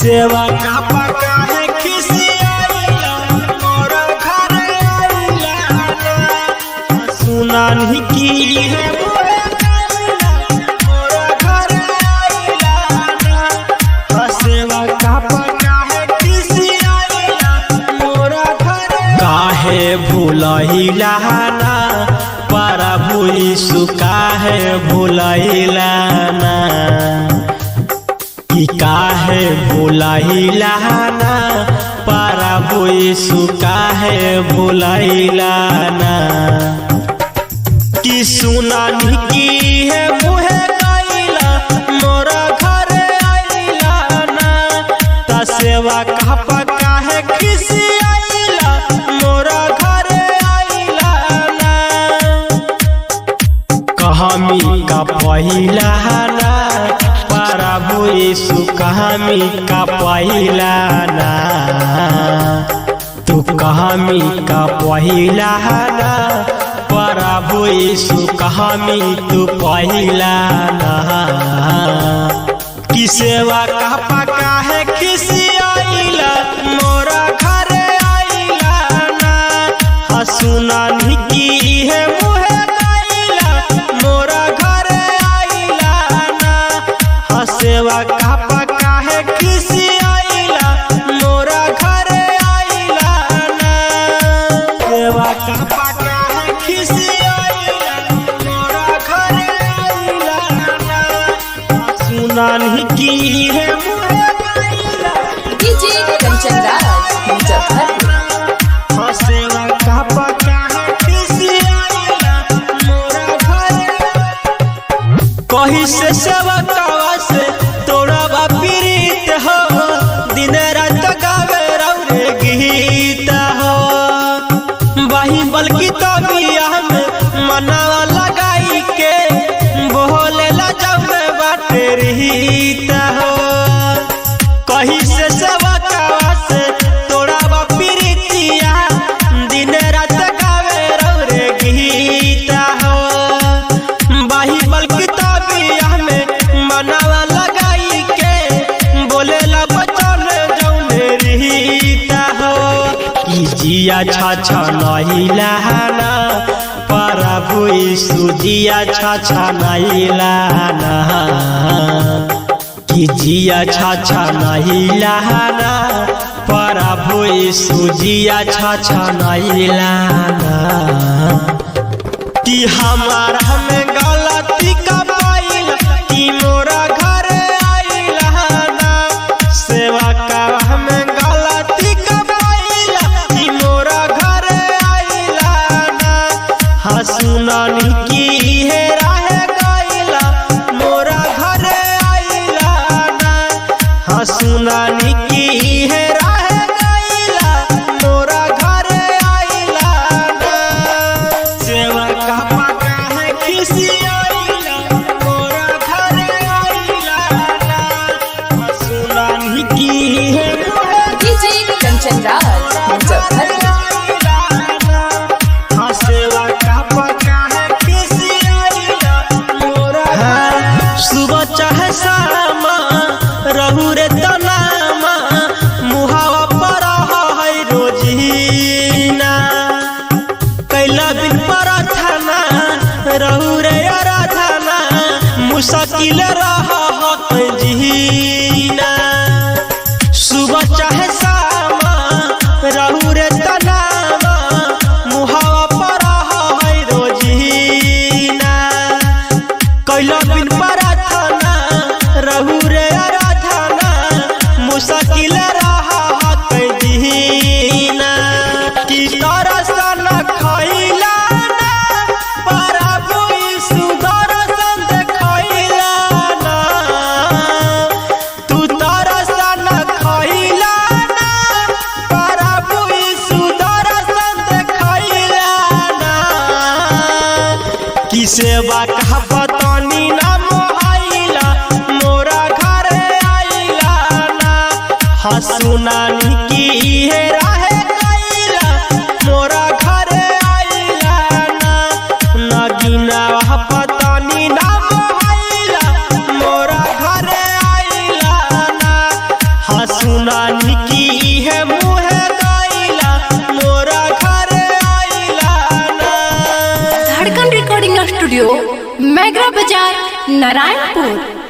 सेवा का पका है किसी आइला मोरा घर आइला सुना नहीं की है मोरा घर आइला सेवा का पका है किसी आइला मोरा घर काहे भूलहिला ना प्रभु यीशु काहे भूलहिला ना काहे भूलहिला ना प्रभु यीशु काहे भूलहिला ना कि सुना की है मुहे गइला मोरा घर आइला ना ता सेवा का पका है किसी आइला मोरा घर आइला ना कहामी का पहिला ना प्रभु यीशु कहामी का पहिला ना तू कहामी का पहिला ना प्रभु यीशु कहामी तू पहिला ना कि सेवा का पका है किसी आइला मोरा घर आइला ना सुना नहीं की है मुहे गइला मोरा घर आइला ना सेवा का पका है किसी आइला मोरा घर आइला ना सेवा का पका है किसी आइला मोरा घर आइला ना सुना नहीं की है मुहे गइला डीजे कंचन राज मुजफ्फरपुर सेवा का पका है किसी आइला मोरा घर कहीं से सेवा कावा से तोड़ा प्रीत हो दिन रात गावे रौरे गीत हो वही बल्कि तबिया में मनावा लगाई के बोले ला जब बाटे रहीत हो कहीं से सेवा कावा से तोड़ा प्रीतिया दिन रात गावे रौरे गीत हो वही बल्कि तबिया में मनावा लगाई के बोले ला बचन जौने रहीता हो कि जिया छाछा नहीं लाना प्रभु यीशु जिया छाछा नहीं लाना कि जिया छाछा नहीं लाना प्रभु यीशु जिया छाछा नहीं लाना कि हमारा में गलती का पाइला कि मोरा घर आइला ना सेवा का हमें गलती का पाइला कि मोरा घर आइला ना सुना नहीं की है राह गइला मोरा घर आइला ना सुना नहीं की है राह गइला मोरा घर आइला ना सेवा का पका है किसी आइला मोरा घर आइला ना सुना नहीं की है डीजे कंचन राज मुजफ्फरपुर सेवा का पका है किसी आइला मोरा सुबह चाहे शामा रहू रे तनामा मुहावा पर है रोजीना कैला बिन प्रार्थना रहू रे आराधना मुश्किल रहा जीना सुबह चाहे शामा रहू रे तनामा मुहावा पर है रोजीना कैला बिन प्रार्थना रहू रे आराधना मुश्किल रहा जीना कि दर्शन खइला ना प्रभु यीशु दर्शन देखइला ना तू दर्शन खइला ना प्रभु यीशु दर्शन देखइला ना कि सेवा का पतनी ना मोहाइला मोरा घर आइला ना सुना नहीं की है राह गइला मोरा घर आइला ना नगीना पतनी ना मोहाइला मोरा घर आइला ना कहानी की है मुहे गईला मोरा घर आइला ना। धड़कन रिकॉर्डिंग स्टूडियो, मैगरा बाजार, नारायणपुर।